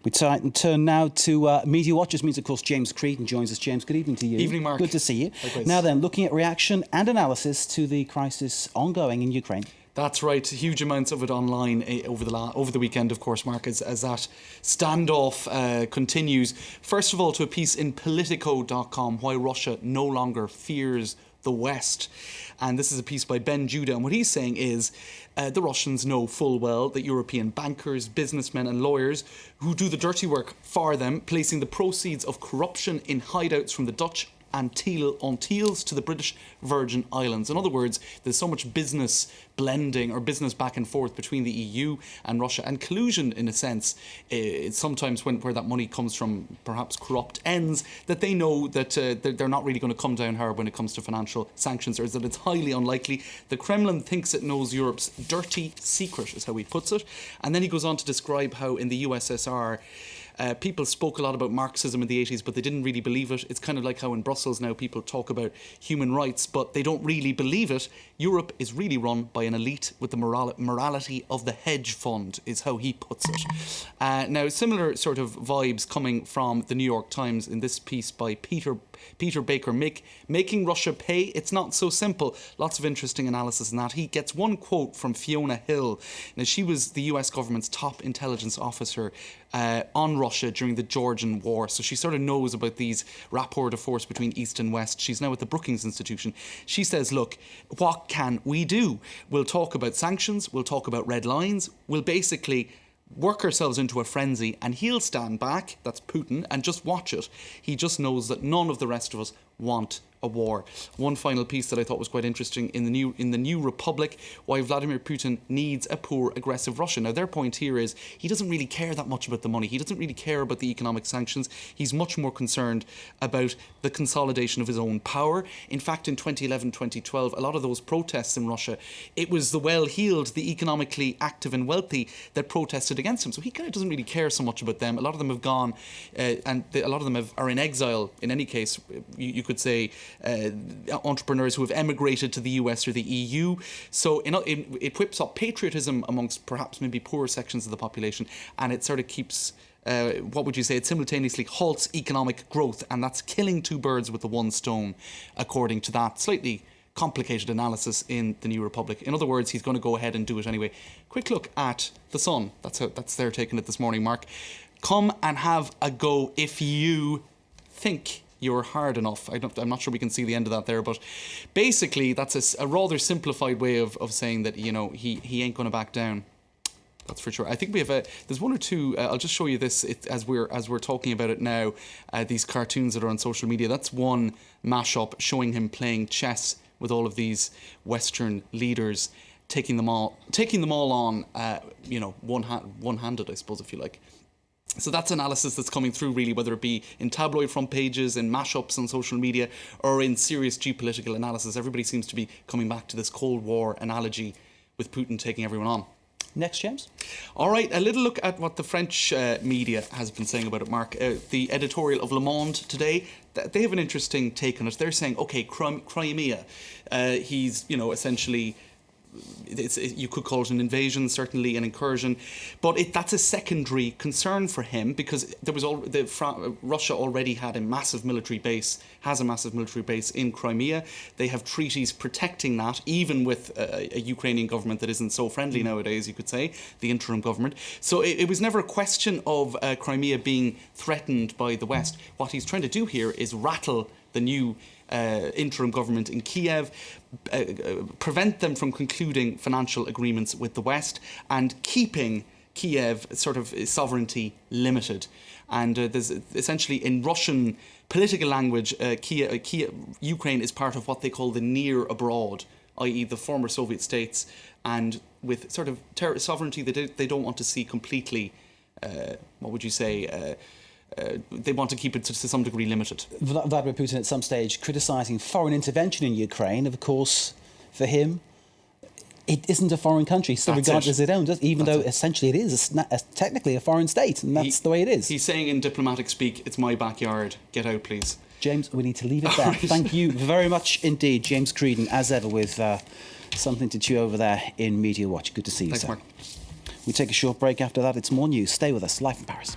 We turn now to Media Watch. This means, of course, James Creedon joins us. James, good evening to you. Evening, Mark. Good to see you. Likewise. Now then, looking at reaction and analysis to the crisis ongoing in Ukraine. That's right. Huge amounts of it online over the weekend, of course, Mark, as that standoff continues. First of all, to a piece in Politico.com, why Russia no longer fears the West. And this is a piece by Ben Judah. And what he's saying is the Russians know full well that European bankers, businessmen and lawyers who do the dirty work for them, placing the proceeds of corruption in hideouts from the Dutch Antilles to the British Virgin Islands. In other words, there's so much business blending or business back and forth between the EU and Russia, and collusion in a sense, sometimes where that money comes from perhaps corrupt ends, that they know that they're not really going to come down hard when it comes to financial sanctions, or that it's highly unlikely. The Kremlin thinks it knows Europe's dirty secret, is how he puts it. And then he goes on to describe how in the USSR people spoke a lot about Marxism in the 80s, but they didn't really believe it. It's kind of like how in Brussels now people talk about human rights, but they don't really believe it. Europe is really run by an elite with the morality of the hedge fund, is how he puts it. Now, similar sort of vibes coming from the New York Times in this piece by Peter Baker, making Russia pay. It's not so simple. Lots of interesting analysis in that. He gets one quote from Fiona Hill. Now, she was the US government's top intelligence officer on Russia during the Georgian War. So she sort of knows about these rapport de force between East and West. She's now at the Brookings Institution. She says, look, what can we do? We'll talk about sanctions. We'll talk about red lines. We'll basically work ourselves into a frenzy, and he'll stand back, that's Putin, and just watch it. He just knows that none of the rest of us want a war. One final piece that I thought was quite interesting in the New Republic, why Vladimir Putin needs a poor, aggressive Russia. Now, their point here is he doesn't really care that much about the money. He doesn't really care about the economic sanctions. He's much more concerned about the consolidation of his own power. In fact, in 2011, 2012, a lot of those protests in Russia, it was the well-heeled, the economically active and wealthy that protested against him. So he kind of doesn't really care so much about them. A lot of them have gone, and a lot of them are in exile. In any case, you could say, entrepreneurs who have emigrated to the US or the EU. So it whips up patriotism amongst perhaps maybe poorer sections of the population, and it sort of keeps, what would you say, it simultaneously halts economic growth, and that's killing two birds with the one stone, according to that slightly complicated analysis in the New Republic. In other words, he's going to go ahead and do it anyway. Quick look at The Sun. That's their taking it this morning, Mark. Come and have a go if you think you're hard enough. I'm not sure we can see the end of that there, but basically that's a rather simplified way of saying that, you know, he ain't going to back down. That's for sure. I think we have there's one or two. I'll just show you this as we're talking about it now. These cartoons that are on social media. That's one mashup showing him playing chess with all of these Western leaders, taking them all on, one-handed, I suppose, if you like. So that's analysis that's coming through, really, whether it be in tabloid front pages, in mashups on social media, or in serious geopolitical analysis. Everybody seems to be coming back to this Cold War analogy with Putin taking everyone on. Next, James. All right, a little look at what the French media has been saying about it, Mark. The editorial of Le Monde today, they have an interesting take on it. They're saying, OK, Crimea, he's, essentially, you could call it an invasion, certainly an incursion, but that's a secondary concern for him, because Russia already has a massive military base in Crimea. They have treaties protecting that, even with a Ukrainian government that isn't so friendly nowadays, you could say, the interim government. So it was never a question of Crimea being threatened by the West. What he's trying to do here is rattle the new interim government in Kiev, prevent them from concluding financial agreements with the West, and keeping Kiev sort of sovereignty limited. And there's essentially, in Russian political language, Ukraine is part of what they call the near abroad, i.e. the former Soviet states, and with sort of sovereignty they don't want to see completely, what would you say, they want to keep it to some degree limited. Vladimir Putin at some stage criticising foreign intervention in Ukraine. Of course, for him, it isn't a foreign country, still regarded as its own, even though essentially it is technically a foreign state, and that's the way it is. He's saying in diplomatic speak, it's my backyard, get out please. James, we need to leave it there. Right. Thank you very much indeed, James Creedon, as ever, with something to chew over there in Media Watch. Good to see you, Thanks, sir. Mark. We take a short break after that. It's more news. Stay with us, live from Paris.